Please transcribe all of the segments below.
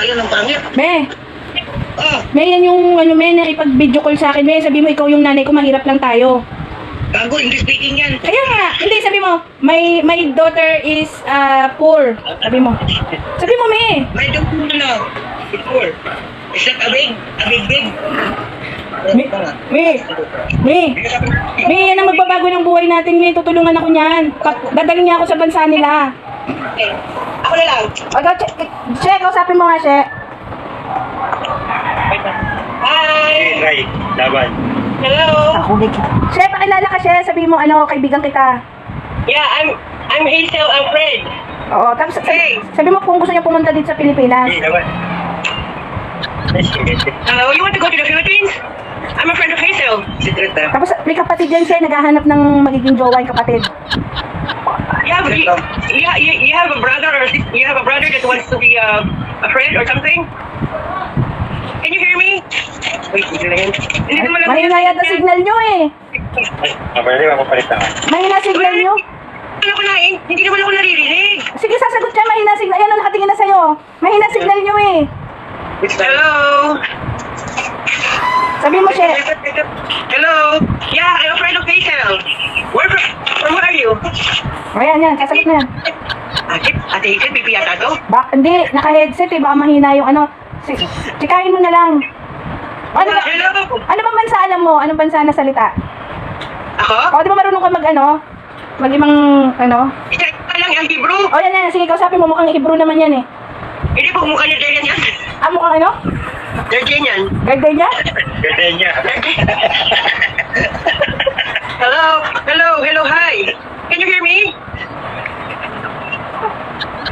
kaya ng pangit. Me, Ah, yan yung ano, me, nakipag-video call sa akin. Me, sabi mo ikaw yung nanay ko, mahirap lang tayo. gago, English speaking yan. Kaya nga, hindi, sabi mo, my daughter is poor. Sabi mo, me. May doon na. Before. Is that a big? Me, yan ang magbabago ng buhay natin, me. Tutulungan ako niyan. Dadalhin niya ako sa bansa nila. Okay. Ako na lang. Che, kausapin mo nga, Che. Hi! Right, laban. Hello! Che, pakilala ka, Che. Sabi mo, ano, kaibigan kita. Yeah, I'm Hazel, I'm Fred. Oo, tapos Hey. sabi mo kung gusto niya pumunta dito sa Pilipinas. Hey, laban. Hello, you want to go to the Philippines? I'm a friend of Hazel. Secret time. Tapos may kapatid yan siya, naghahanap ng magiging jowa yung kapatid. You have a brother or you have a brother that wants to be a friend or something? Can you hear me? Wait, hindi naman lang. Mahina yata signal nyo eh. Ay, mabali, mapapalit na. Mahina signal nyo. Hindi naman ako naririnig. Sige, sasagot siya, mahina signal. Ayan, nakatingin na sa'yo. Mahina signal nyo eh. Hello? Sabi mo, Che. Hello? Yeah, I'm a friend of Hazel. From where are you? Ayan, sasagot na yan. Ate Hazel, pipi yata to? Hindi, naka-headset eh. Baka mahina yung ano. Chikahin mo na lang. Ano bang bansa alam mo? Anong bansa na salita? Ako? O, di ba marunong ka mag-ibang, Isa lang yung Hebrew. O, yan. Sige, kausapin mo. Mukhang Hebrew naman yan eh. Hindi po, mukha niya Jerian yan. Mukhang ano? Jerian yan. Gagday niya? Ganda niya. Hello, hi. Can you hear me?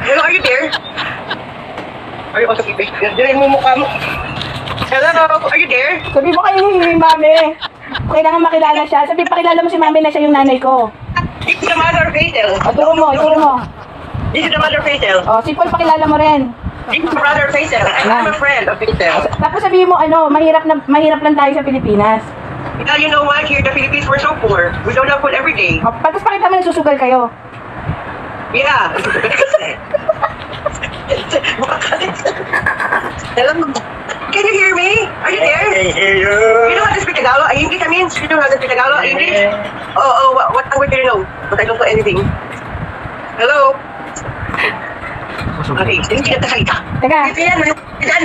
Hello, are you there? Are you also pipi? Diyan mo mukha mo. Hello, are you there? Sabi mo kayo yung mami. Kailangan makilala siya. Sabi, pakilala mo si mami na siya yung nanay ko. This is the mother of Hazel. O, turo mo. This is the mother of Hazel. O, si Paul, pakilala mo rin. This is the brother of Hazel. I'm a friend of Hazel. Tapos sabihin mo, mahirap lang tayo sa Pilipinas. Now, you know what? Here in the Philippines, we're so poor. We don't have food every day. O, tapos pakita mo nagsusugal kayo. Yeah. Hello? Can you hear me? Are you there? I hear you. You know how to speak Tagalog? English, I mean, you know how to speak Tagalog? English? Oh, what language do you know? But I don't know anything. Hello? Okay, hindi kita salita. Teka, Pipi yan, yan.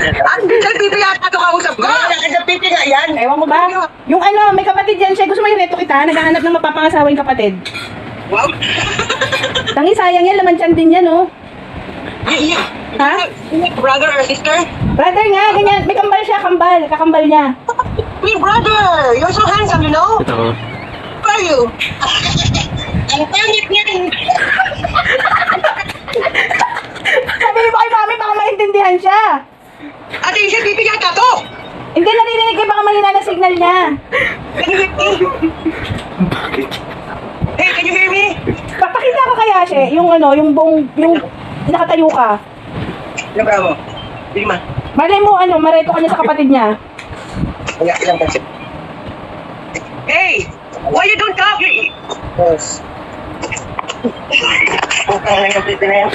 Ang pipi yata ito kausap ko. Ang pipi nga yan. ewan ko ba? Yung ano, may kapatid yan siya. Gusto mo yung reto kita? Naghahanap ng mapapangasawa yung kapatid. Wow. Tangi sayang yan, laman tiyan din yan, oh. Ha? Brother or sister? Brother nga, ganyan. May kambal siya, kakambal niya. Hey, brother! You're so handsome, you know? Ito. Who are you? Ang pangit niyan. Sabi mo kay mami, baka maintindihan siya. Ate, isa pipi yata to. Hindi naririnig kayo, baka mahina na signal niya. Can you hear me? Hey, can you hear me? Papakita ko kaya siya, yung nakatayo ka. Ano ba mo? Lima. Malay mo, mareto ka niya sa kapatid niya. Wala, ilang kasi. Hey! Why you don't talk? Yes. Ang yung pipi na yan.